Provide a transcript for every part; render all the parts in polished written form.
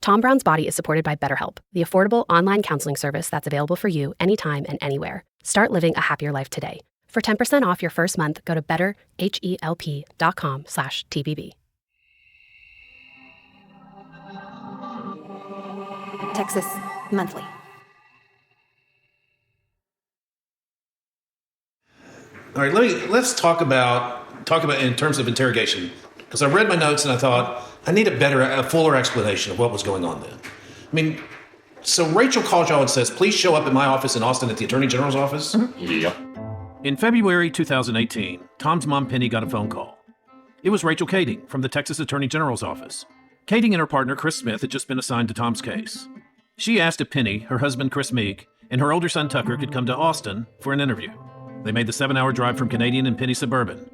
Tom Brown's Body is supported by BetterHelp, the affordable online counseling service that's available for you anytime and anywhere. Start living a happier life today. For 10% off your first month, go to betterhelp.com/TBB. Texas Monthly. All right, let's talk about in terms of interrogation, because I read my notes and I thought I need a fuller explanation of what was going on then. I mean, so Rachel calls y'all and says, "Please show up at my office in Austin at the Attorney General's office." Mm-hmm. Yep. In February 2018, Tom's mom Penny got a phone call. It was Rachel Kading from the Texas Attorney General's office. Kading and her partner Chris Smith had just been assigned to Tom's case. She asked if Penny, her husband Chris Meek, and her older son Tucker could come to Austin for an interview. They made the 7-hour drive from Canadian and Penny Suburban.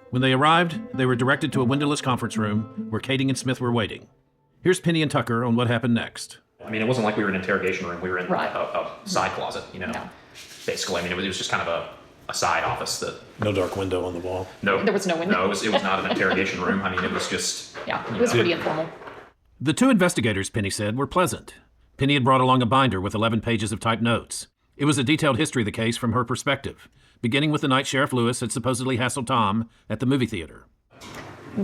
When they arrived, they were directed to a windowless conference room where Kading and Smith were waiting. Here's Penny and Tucker on what happened next. I mean, it wasn't like we were in an interrogation room. We were in Right. a side closet, basically. I mean, it was just kind of a side office that... No dark window on the wall. No. There was no window. No, it was not an interrogation room. I mean, it was just... Yeah, it was pretty informal. The two investigators, Penny said, were pleasant. Penny had brought along a binder with 11 pages of typed notes. It was a detailed history of the case from her perspective, beginning with the night Sheriff Lewis had supposedly hassled Tom at the movie theater.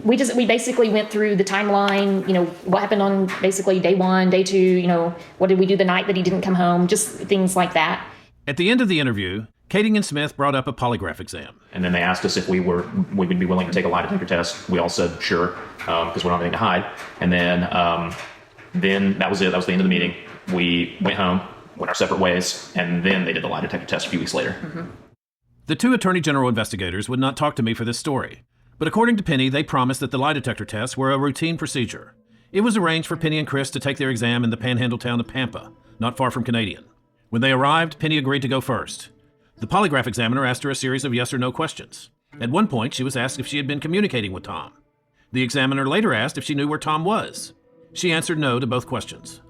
We basically went through the timeline, what happened on basically day 1, day 2, what did we do the night that he didn't come home, just things like that. At the end of the interview, Kading and Smith brought up a polygraph exam. And then they asked us if we would be willing to take a lie detector test. We all said sure, because we don't have anything to hide. And then that was it. That was the end of the meeting. We went home, went our separate ways, and then they did the lie detector test a few weeks later. Mm-hmm. The two Attorney General investigators would not talk to me for this story. But according to Penny, they promised that the lie detector tests were a routine procedure. It was arranged for Penny and Chris to take their exam in the panhandle town of Pampa, not far from Canadian. When they arrived, Penny agreed to go first. The polygraph examiner asked her a series of yes or no questions. At one point, she was asked if she had been communicating with Tom. The examiner later asked if she knew where Tom was. She answered no to both questions.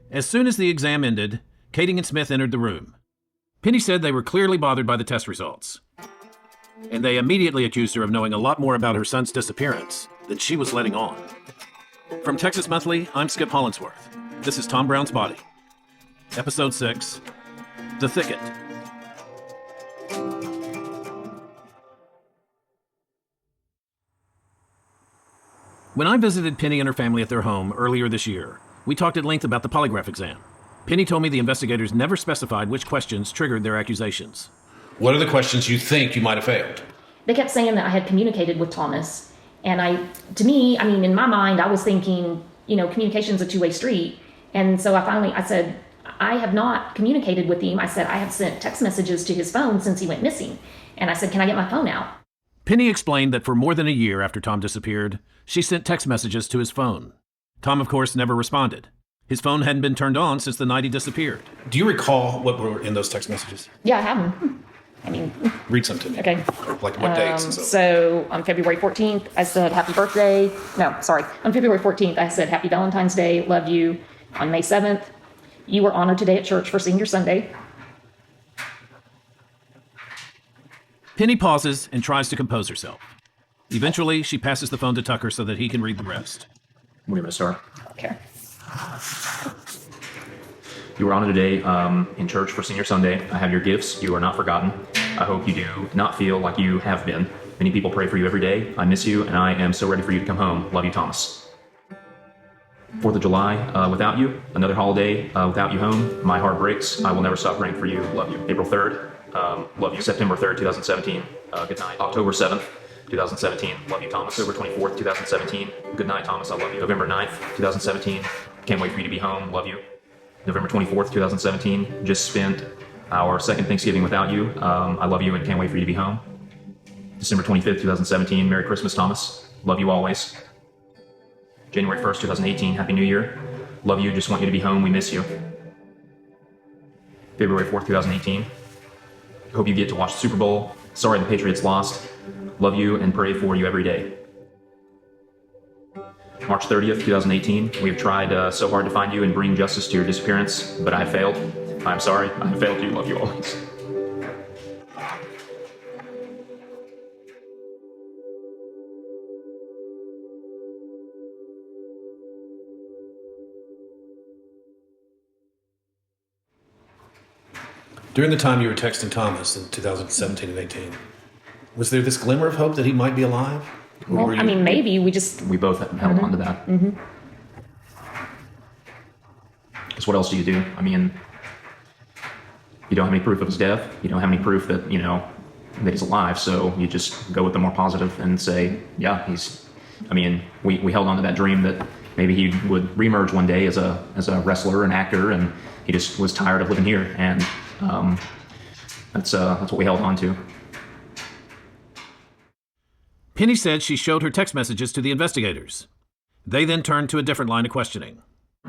As soon as the exam ended, Kading and Smith entered the room. Penny said they were clearly bothered by the test results, and they immediately accused her of knowing a lot more about her son's disappearance than she was letting on. From Texas Monthly, I'm Skip Hollinsworth. This is Tom Brown's Body. Episode 6, The Thicket. When I visited Penny and her family at their home earlier this year, we talked at length about the polygraph exam. Penny told me the investigators never specified which questions triggered their accusations. What are the questions you think you might have failed? They kept saying that I had communicated with Thomas. And in my mind, I was thinking, communication's a two-way street. And so I said, I have not communicated with him. I said, I have sent text messages to his phone since he went missing. And I said, can I get my phone out? Penny explained that for more than a year after Tom disappeared, she sent text messages to his phone. Tom, of course, never responded. His phone hadn't been turned on since the night he disappeared. Do you recall what were in those text messages? Yeah, I have them. Read some to me. Okay. Like what dates and so. So on February 14th, I said happy birthday. No, sorry. On February 14th, I said happy Valentine's Day, love you. On May 7th, you were honored today at church for Senior Sunday. Penny pauses and tries to compose herself. Eventually, she passes the phone to Tucker so that he can read the rest. Where do you want to start? Okay. You were honored today in church for Senior Sunday. I have your gifts. You are not forgotten. I hope you do not feel like you have been. Many people pray for you every day. I miss you, and I am so ready for you to come home. Love you, Thomas. 4th of July, without you. Another holiday without you home. My heart breaks. I will never stop praying for you. Love you. April 3rd, love you. September 3rd, 2017. Good night. October 7th, 2017. Love you, Thomas. October 24th, 2017. Good night, Thomas. I love you. November 9th, 2017. Can't wait for you to be home. Love you. November 24th, 2017. Just spent our second Thanksgiving without you. I love you and can't wait for you to be home. December 25th, 2017. Merry Christmas, Thomas. Love you always. January 1st, 2018. Happy New Year. Love you. Just want you to be home. We miss you. February 4th, 2018. Hope you get to watch the Super Bowl. Sorry the Patriots lost. Love you and pray for you every day. March 30th, 2018. We have tried so hard to find you and bring justice to your disappearance, but I have failed. I'm sorry. I have failed you. Love you always. During the time you were texting Thomas in 2017 and 18, was there this glimmer of hope that he might be alive? Well, I mean, maybe we both held on to that. Mm-hmm. Because what else do you do? I mean, you don't have any proof of his death. You don't have any proof that, that he's alive. So you just go with the more positive and say, yeah, we held on to that dream that maybe he would reemerge one day as a wrestler and actor, and he just was tired of living here. And that's what we held on to. Penny said she showed her text messages to the investigators. They then turned to a different line of questioning.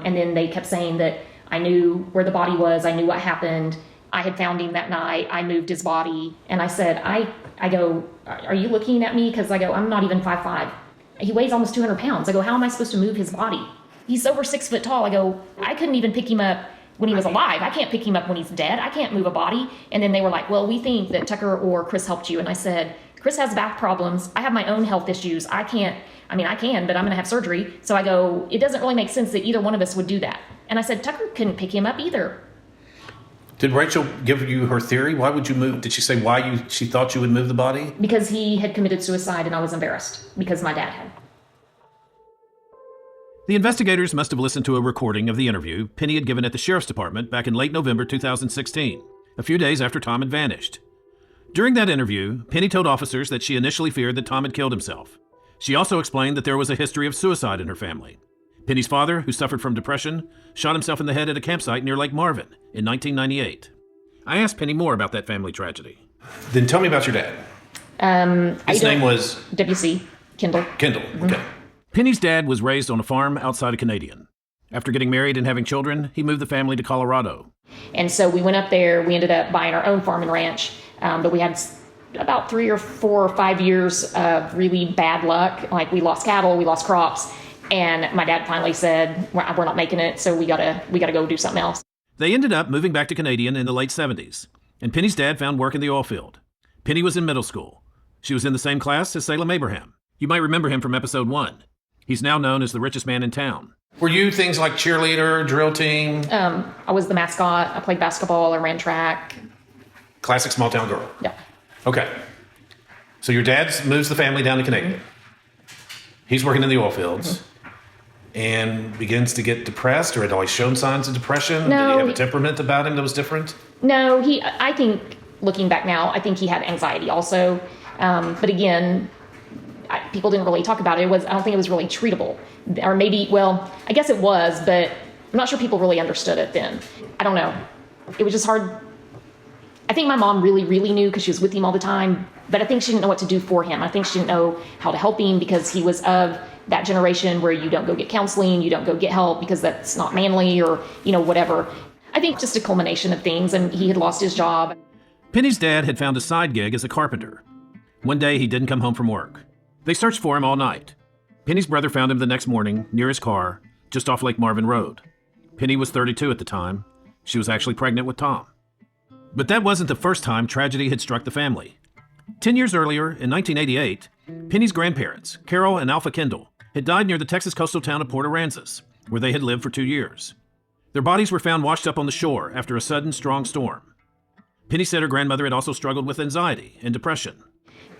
And then they kept saying that I knew where the body was, I knew what happened, I had found him that night, I moved his body. And I said, I go, are you looking at me? Because I go, I'm not even 5'5". He weighs almost 200 pounds. I go, how am I supposed to move his body? He's over 6 foot tall. I go, I couldn't even pick him up when he was alive. I can't pick him up when he's dead. I can't move a body. And then they were like, well, we think that Tucker or Chris helped you. And I said, Chris has back problems. I have my own health issues. I can, but I'm going to have surgery. So I go, it doesn't really make sense that either one of us would do that. And I said, Tucker couldn't pick him up either. Did Rachel give you her theory? Why would you move? Did she say why she thought you would move the body? Because he had committed suicide and I was embarrassed because my dad had. The investigators must have listened to a recording of the interview Penny had given at the sheriff's department back in late November 2016, a few days after Tom had vanished. During that interview, Penny told officers that she initially feared that Tom had killed himself. She also explained that there was a history of suicide in her family. Penny's father, who suffered from depression, shot himself in the head at a campsite near Lake Marvin in 1998. I asked Penny more about that family tragedy. Then tell me about your dad. His name was? W.C. Kendall. Kendall, okay. Penny's dad was raised on a farm outside of Canadian. After getting married and having children, he moved the family to Colorado. And so we went up there. We ended up buying our own farm and ranch. But we had about 3 or 4 or 5 years of really bad luck. Like we lost cattle, we lost crops. And my dad finally said, we're not making it, so we gotta go do something else. They ended up moving back to Canadian in the late 70s. And Penny's dad found work in the oil field. Penny was in middle school. She was in the same class as Salem Abraham. You might remember him from episode 1. He's now known as the richest man in town. Were you things like cheerleader, drill team? I was the mascot. I played basketball. I ran track. Classic small town girl. Yeah. Okay. So your dad moves the family down to Canadian. He's working in the oil fields and begins to get depressed, or had always shown signs of depression. No, Did he have a temperament about him that was different? No, I think, looking back now, I think he had anxiety also. But again, people didn't really talk about it. I don't think it was really treatable. Or maybe, well, I guess it was, but I'm not sure people really understood it then. I don't know. It was just hard. I think my mom really, really knew because she was with him all the time, but I think she didn't know what to do for him. I think she didn't know how to help him because he was of that generation where you don't go get counseling, you don't go get help because that's not manly or, whatever. I think just a culmination of things, and he had lost his job. Penny's dad had found a side gig as a carpenter. One day he didn't come home from work. They searched for him all night. Penny's brother found him the next morning near his car, just off Lake Marvin Road. Penny was 32 at the time. She was actually pregnant with Tom. But that wasn't the first time tragedy had struck the family. 10 years earlier, in 1988, Penny's grandparents, Carol and Alpha Kendall, had died near the Texas coastal town of Port Aransas, where they had lived for 2 years. Their bodies were found washed up on the shore after a sudden, strong storm. Penny said her grandmother had also struggled with anxiety and depression.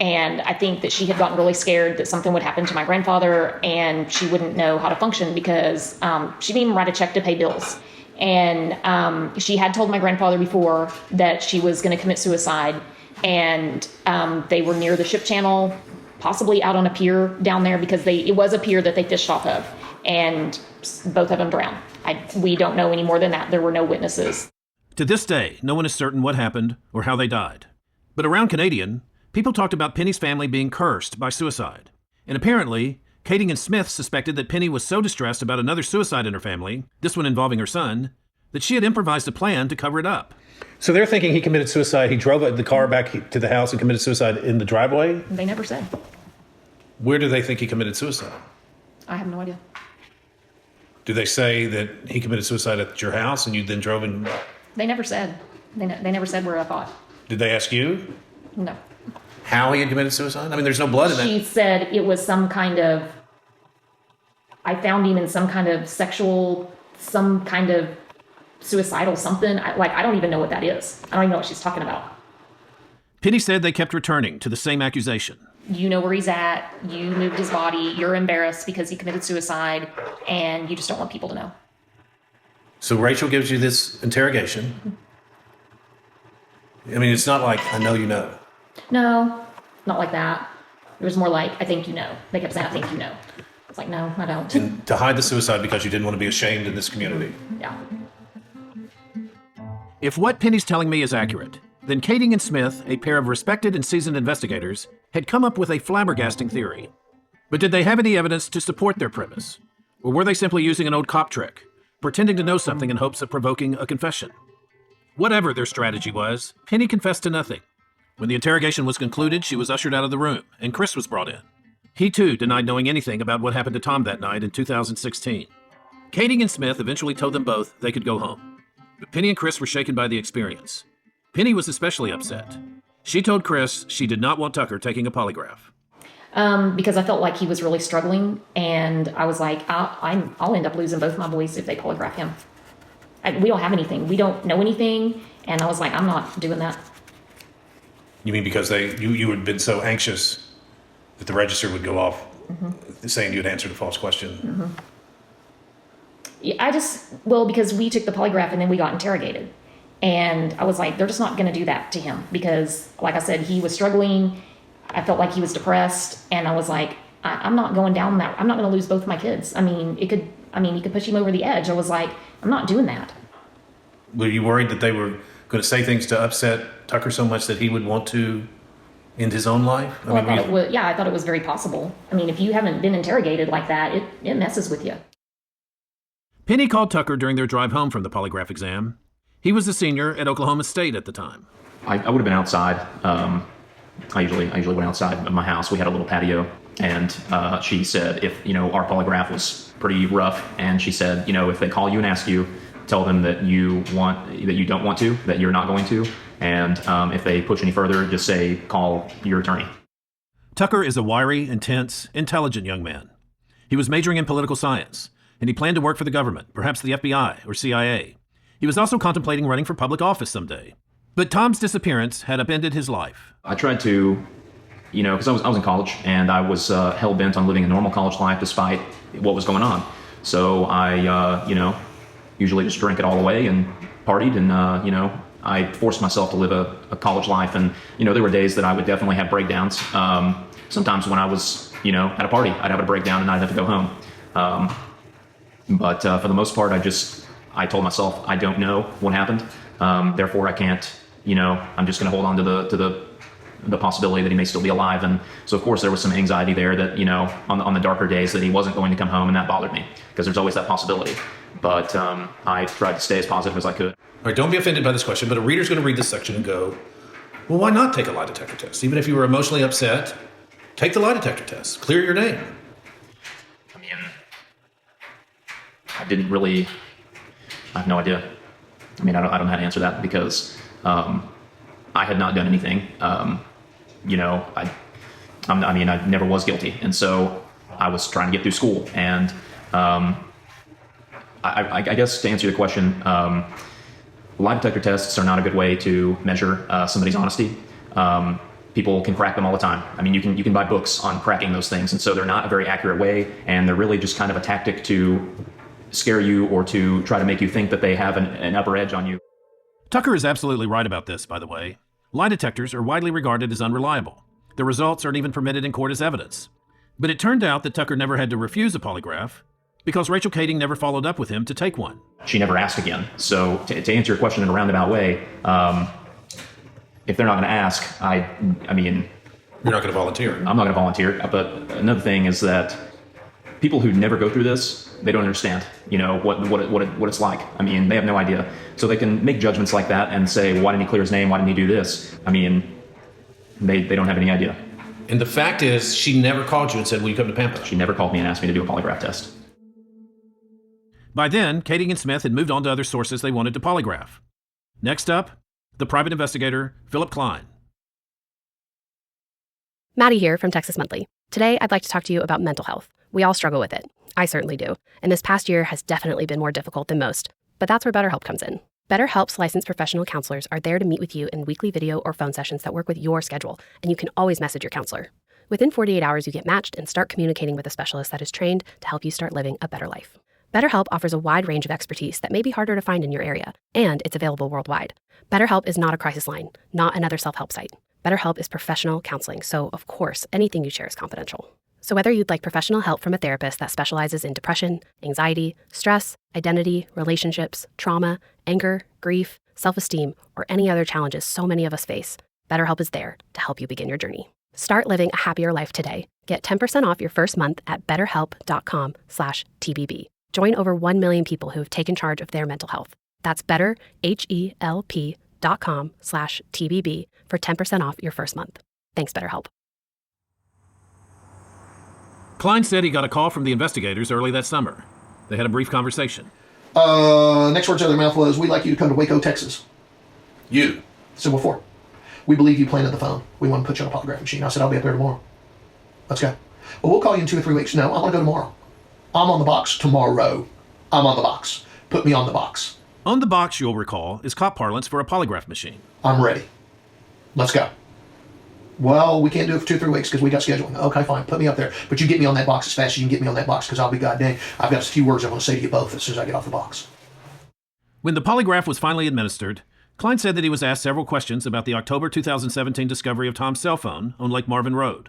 And I think that she had gotten really scared that something would happen to my grandfather and she wouldn't know how to function because she didn't even write a check to pay bills. And she had told my grandfather before that she was going to commit suicide. And they were near the ship channel, possibly out on a pier down there because it was a pier that they fished off of. And both of them drowned. We don't know any more than that. There were no witnesses. To this day, no one is certain what happened or how they died. But around Canadian, people talked about Penny's family being cursed by suicide. And apparently, Kading and Smith suspected that Penny was so distressed about another suicide in her family, this one involving her son, that she had improvised a plan to cover it up. So they're thinking he committed suicide. He drove the car back to the house and committed suicide in the driveway? They never said. Where do they think he committed suicide? I have no idea. Do they say that he committed suicide at your house and you then drove in? They never said. They never said where I thought. Did they ask you? No. How he had committed suicide? I mean, there's no blood in that. She said it was some kind of, I found him in some kind of suicidal something. I don't even know what that is. I don't even know what she's talking about. Penny said they kept returning to the same accusation. You know where he's at. You moved his body. You're embarrassed because he committed suicide, and you just don't want people to know. So Rachel gives you this interrogation. I mean, it's not like, I know you know. No, not like that. It was more like, I think you know. They kept saying, I think you know. It's like, no, I don't. And to hide the suicide because you didn't want to be ashamed in this community. Yeah. If what Penny's telling me is accurate, then Kading and Smith, a pair of respected and seasoned investigators, had come up with a flabbergasting theory. But did they have any evidence to support their premise? Or were they simply using an old cop trick, pretending to know something in hopes of provoking a confession? Whatever their strategy was, Penny confessed to nothing. When the interrogation was concluded, she was ushered out of the room, and Chris was brought in. He too denied knowing anything about what happened to Tom that night in 2016. Kading and Smith eventually told them both they could go home. But Penny and Chris were shaken by the experience. Penny was especially upset. She told Chris she did not want Tucker taking a polygraph. Because I felt like he was really struggling, and I was like, I'll end up losing both my boys if they polygraph him. We don't have anything. We don't know anything, and I was like, I'm not doing that. You mean because you had been so anxious that the register would go off saying you had answered a false question? Mm-hmm. Yeah, because we took the polygraph and then we got interrogated. And I was like, they're just not going to do that to him because, like I said, he was struggling. I felt like he was depressed. And I was like, I'm not going down that. I'm not going to lose both my kids. You could push him over the edge. I was like, I'm not doing that. Were you worried that they were going to say things to upset Tucker so much that he would want to end his own life? I thought it was very possible. If you haven't been interrogated like that, it messes with you. Penny called Tucker during their drive home from the polygraph exam. He was a senior at Oklahoma State at the time. I would have been outside. I usually went outside of my house. We had a little patio, and she said if our polygraph was pretty rough, and she said if they call you and ask you, tell them that you don't want to, that you're not going to, and if they push any further, just say call your attorney. Tucker is a wiry, intense, intelligent young man. He was majoring in political science, and he planned to work for the government, perhaps the FBI or CIA. He was also contemplating running for public office someday. But Tom's disappearance had upended his life. I tried to, because I was in college, and I was hell-bent on living a normal college life despite what was going on. So I, usually just drank it all away and partied, and, I forced myself to live a college life. And, there were days that I would definitely have breakdowns. Sometimes when I was, at a party, I'd have a breakdown and I'd have to go home. But for the most part, I told myself I don't know what happened. Therefore, I can't, I'm just going to hold on to the possibility that he may still be alive. And so, of course, there was some anxiety there that, on the darker days that he wasn't going to come home, and that bothered me because there's always that possibility. But I tried to stay as positive as I could. All right, don't be offended by this question, but a reader's going to read this section and go, well, why not take a lie detector test? Even if you were emotionally upset, take the lie detector test. Clear your name. I have no idea. I don't know how to answer that because I had not done anything. I never was guilty, and so I was trying to get through school. And I guess to answer your question, lie detector tests are not a good way to measure somebody's honesty. People can crack them all the time. You can buy books on cracking those things, and so they're not a very accurate way, and they're really just kind of a tactic to scare you or to try to make you think that they have an upper edge on you. Tucker is absolutely right about this, by the way. Lie detectors are widely regarded as unreliable. The results aren't even permitted in court as evidence. But it turned out that Tucker never had to refuse a polygraph because Rachel Kading never followed up with him to take one. She never asked again. So to answer your question in a roundabout way, if they're not going to ask, you're not going to volunteer. I'm not going to volunteer. But another thing is that people who never go through this, they don't understand, what it's like. They have no idea. So they can make judgments like that and say, well, why didn't he clear his name? Why didn't he do this? They don't have any idea. And the fact is, she never called you and said, will you come to Pampa? She never called me and asked me to do a polygraph test. By then, Kading and Smith had moved on to other sources they wanted to polygraph. Next up, the private investigator, Philip Klein. Maddie here from Texas Monthly. Today, I'd like to talk to you about mental health. We all struggle with it. I certainly do. And this past year has definitely been more difficult than most. But that's where BetterHelp comes in. BetterHelp's licensed professional counselors are there to meet with you in weekly video or phone sessions that work with your schedule, and you can always message your counselor. Within 48 hours, you get matched and start communicating with a specialist that is trained to help you start living a better life. BetterHelp offers a wide range of expertise that may be harder to find in your area, and it's available worldwide. BetterHelp is not a crisis line, not another self-help site. BetterHelp is professional counseling, so of course, anything you share is confidential. So whether you'd like professional help from a therapist that specializes in depression, anxiety, stress, identity, relationships, trauma, anger, grief, self-esteem, or any other challenges so many of us face, BetterHelp is there to help you begin your journey. Start living a happier life today. Get 10% off your first month at betterhelp.com/TBB. Join over 1 million people who have taken charge of their mental health. That's betterhelp.com/TBB for 10% off your first month. Thanks, BetterHelp. Klein said he got a call from the investigators early that summer. They had a brief conversation. Next words out of their mouth was, "We'd like you to come to Waco, Texas." You? Symbol 4. "We believe you planted the phone. We want to put you on a polygraph machine." I said, "I'll be up there tomorrow." "Let's go." "Well, we'll call you in 2 or 3 weeks." "No, I want to go tomorrow." "I'm on the box tomorrow. I'm on the box. Put me on the box." On the box, you'll recall, is cop parlance for a polygraph machine. "I'm ready. Let's go." "Well, we can't do it for 2 or 3 weeks because we got scheduling." "Okay, fine. Put me up there. But you get me on that box as fast as you can get me on that box, because I'll be goddamn. I've got a few words I want to say to you both as soon as I get off the box." When the polygraph was finally administered, Klein said that he was asked several questions about the October 2017 discovery of Tom's cell phone on Lake Marvin Road.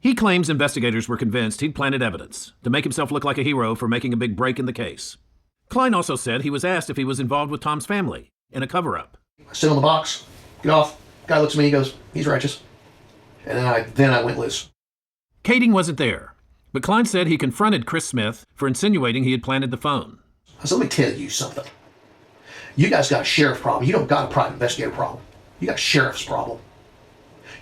He claims investigators were convinced he'd planted evidence to make himself look like a hero for making a big break in the case. Klein also said he was asked if he was involved with Tom's family in a cover-up. I sit on the box, get off. Guy looks at me, he goes, "He's righteous." And then I went loose. Kading wasn't there, but Klein said he confronted Chris Smith for insinuating he had planted the phone. I said, "Let me tell you something. You guys got a sheriff problem. You don't got a private investigator problem. You got a sheriff's problem.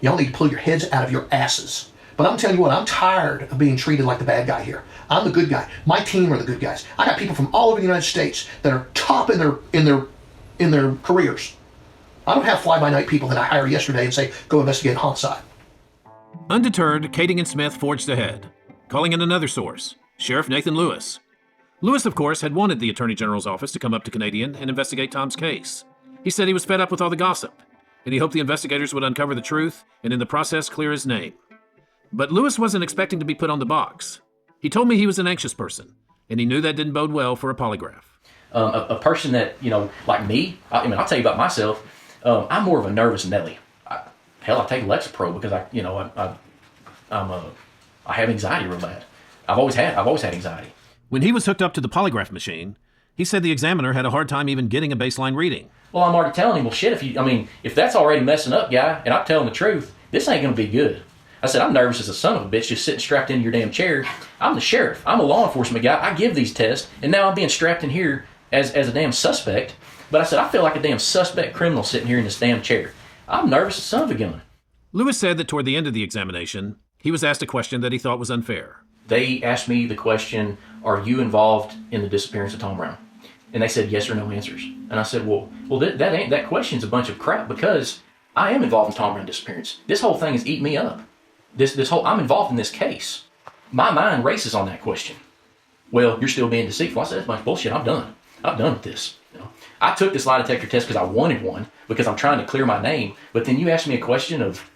Y'all need to pull your heads out of your asses." But I'm telling you what, I'm tired of being treated like the bad guy here. I'm the good guy. My team are the good guys. I got people from all over the United States that are top in their careers. I don't have fly-by-night people that I hire yesterday and say, "Go investigate homicide." Undeterred, Kading and Smith forged ahead, calling in another source, Sheriff Nathan Lewis. Lewis, of course, had wanted the Attorney General's office to come up to Canadian and investigate Tom's case. He said he was fed up with all the gossip, and he hoped the investigators would uncover the truth and in the process clear his name. But Lewis wasn't expecting to be put on the box. He told me he was an anxious person, and he knew that didn't bode well for a polygraph. A person that, like me, I'll tell you about myself. I'm more of a nervous Nelly. I take Lexapro because I have anxiety real bad. I've always had anxiety. When he was hooked up to the polygraph machine, he said the examiner had a hard time even getting a baseline reading. Well, I'm already telling him, well, shit, if that's already messing up, guy, and I'm telling the truth, this ain't going to be good. I said, I'm nervous as a son of a bitch just sitting strapped into your damn chair. I'm the sheriff. I'm a law enforcement guy. I give these tests, and now I'm being strapped in here as a damn suspect. But I said, I feel like a damn suspect criminal sitting here in this damn chair. I'm nervous as son of a gun. Lewis said that toward the end of the examination, he was asked a question that he thought was unfair. They asked me the question, are you involved in the disappearance of Tom Brown? And they said yes or no answers. And I said, well, that question's a bunch of crap, because I am involved in Tom Brown's disappearance. This whole thing has eaten me up. I'm involved in this case. My mind races on that question. Well, you're still being deceitful. I said, that's a bunch of bullshit. I'm done with this. I took this lie detector test because I wanted one, because I'm trying to clear my name. But then you asked me a question of,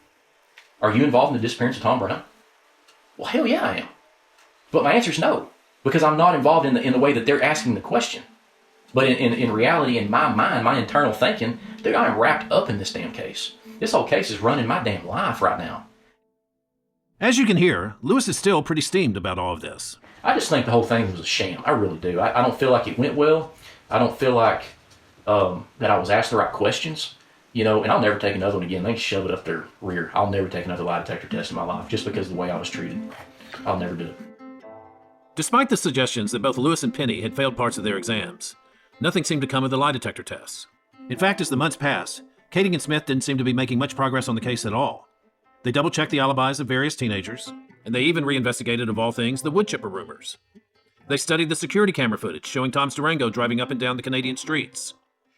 are you involved in the disappearance of Tom Brown? Well, hell yeah, I am. But my answer is no, because I'm not involved in the way that they're asking the question. But in reality, in my mind, my internal thinking, dude, I am wrapped up in this damn case. This whole case is running my damn life right now. As you can hear, Lewis is still pretty steamed about all of this. I just think the whole thing was a sham. I really do. I don't feel like it went well. I don't feel like that I was asked the right questions. And I'll never take another one again. They can shove it up their rear. I'll never take another lie detector test in my life just because of the way I was treated. I'll never do it. Despite the suggestions that both Lewis and Penny had failed parts of their exams, nothing seemed to come of the lie detector tests. In fact, as the months passed, Kading and Smith didn't seem to be making much progress on the case at all. They double-checked the alibis of various teenagers, and they even reinvestigated, of all things, the wood chipper rumors. They studied the security camera footage showing Tom's Durango driving up and down the Canadian streets.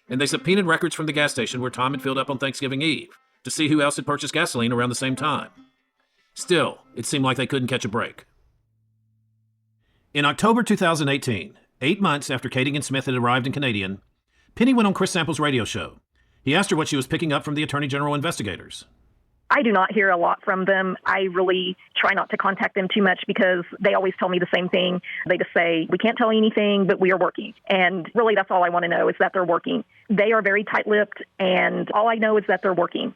And they subpoenaed records from the gas station where Tom had filled up on Thanksgiving Eve to see who else had purchased gasoline around the same time. Still, it seemed like they couldn't catch a break. In October 2018, 8 months after Cadigan Smith had arrived in Canadian, Penny went on Chris Sample's radio show. He asked her what she was picking up from the Attorney General investigators. I do not hear a lot from them. I really try not to contact them too much because they always tell me the same thing. They just say, we can't tell you anything, but we are working. And really, that's all I want to know is that they're working. They are very tight-lipped, and all I know is that they're working.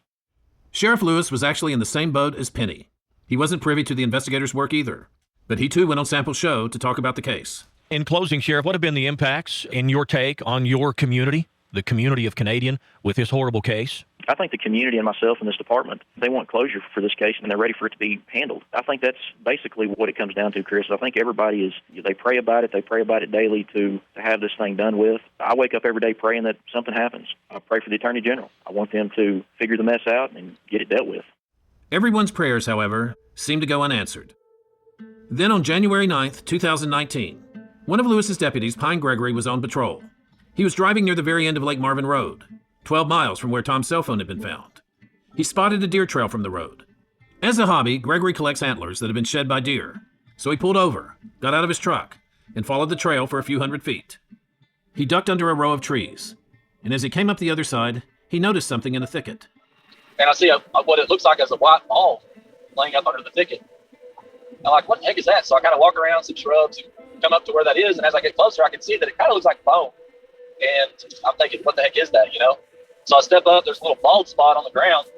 Sheriff Lewis was actually in the same boat as Penny. He wasn't privy to the investigators' work either, but he too went on Sample's show to talk about the case. In closing, Sheriff, what have been the impacts in your take on your community, the community of Canadian, with this horrible case? I think the community and myself in this department, they want closure for this case, and they're ready for it to be handled. I think that's basically what it comes down to, Chris. I think everybody they pray about it. They pray about it daily to have this thing done with. I wake up every day praying that something happens. I pray for the Attorney General. I want them to figure the mess out and get it dealt with. Everyone's prayers, however, seemed to go unanswered. Then on January 9th, 2019, one of Lewis's deputies, Pine Gregory, was on patrol. He was driving near the very end of Lake Marvin Road, 12 miles from where Tom's cell phone had been found. He spotted a deer trail from the road. As a hobby, Gregory collects antlers that have been shed by deer. So he pulled over, got out of his truck, and followed the trail for a few hundred feet. He ducked under a row of trees, and as he came up the other side, he noticed something in the thicket. And I see what it looks like as a white ball laying up under the thicket. I'm like, what the heck is that? So I kind of walk around some shrubs and come up to where that is, and as I get closer, I can see that it kind of looks like bone. And I'm thinking, what the heck is that, So I step up, there's a little bald spot on the ground,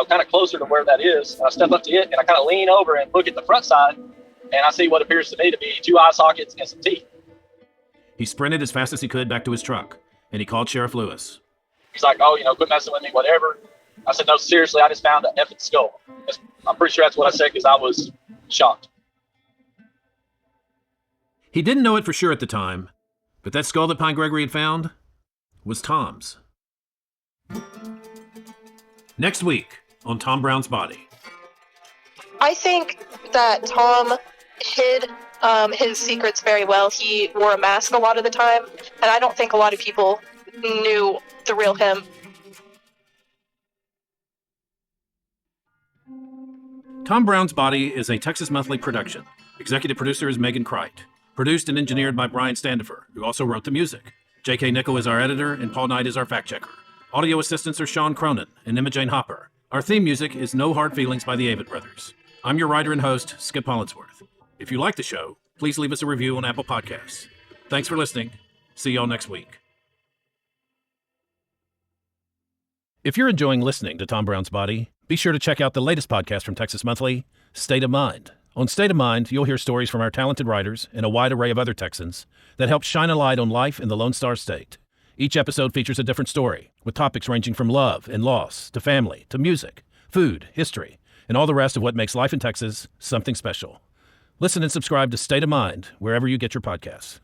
kind of closer to where that is. And I step up to it, and I kind of lean over and look at the front side, and I see what appears to me to be 2 eye sockets and some teeth. He sprinted as fast as he could back to his truck, and he called Sheriff Lewis. He's like, quit messing with me, whatever. I said, no, seriously, I just found an effing skull. I'm pretty sure that's what I said because I was shocked. He didn't know it for sure at the time, but that skull that Pine Gregory had found was Tom's. Next week on Tom Brown's Body. I think that Tom hid his secrets very well. He wore a mask a lot of the time, and I don't think a lot of people knew the real him. Tom Brown's Body is a Texas Monthly production. Executive producer is Megan Crite. Produced and engineered by Brian Standifer, who also wrote the music. J.K. Nickel is our editor, and Paul Knight is our fact-checker. Audio assistants are Sean Cronin and Emma Jane Hopper. Our theme music is No Hard Feelings by the Avett Brothers. I'm your writer and host, Skip Hollinsworth. If you like the show, please leave us a review on Apple Podcasts. Thanks for listening. See y'all next week. If you're enjoying listening to Tom Brown's Body, be sure to check out the latest podcast from Texas Monthly, State of Mind. On State of Mind, you'll hear stories from our talented writers and a wide array of other Texans that help shine a light on life in the Lone Star State. Each episode features a different story, with topics ranging from love and loss to family to music, food, history, and all the rest of what makes life in Texas something special. Listen and subscribe to State of Mind wherever you get your podcasts.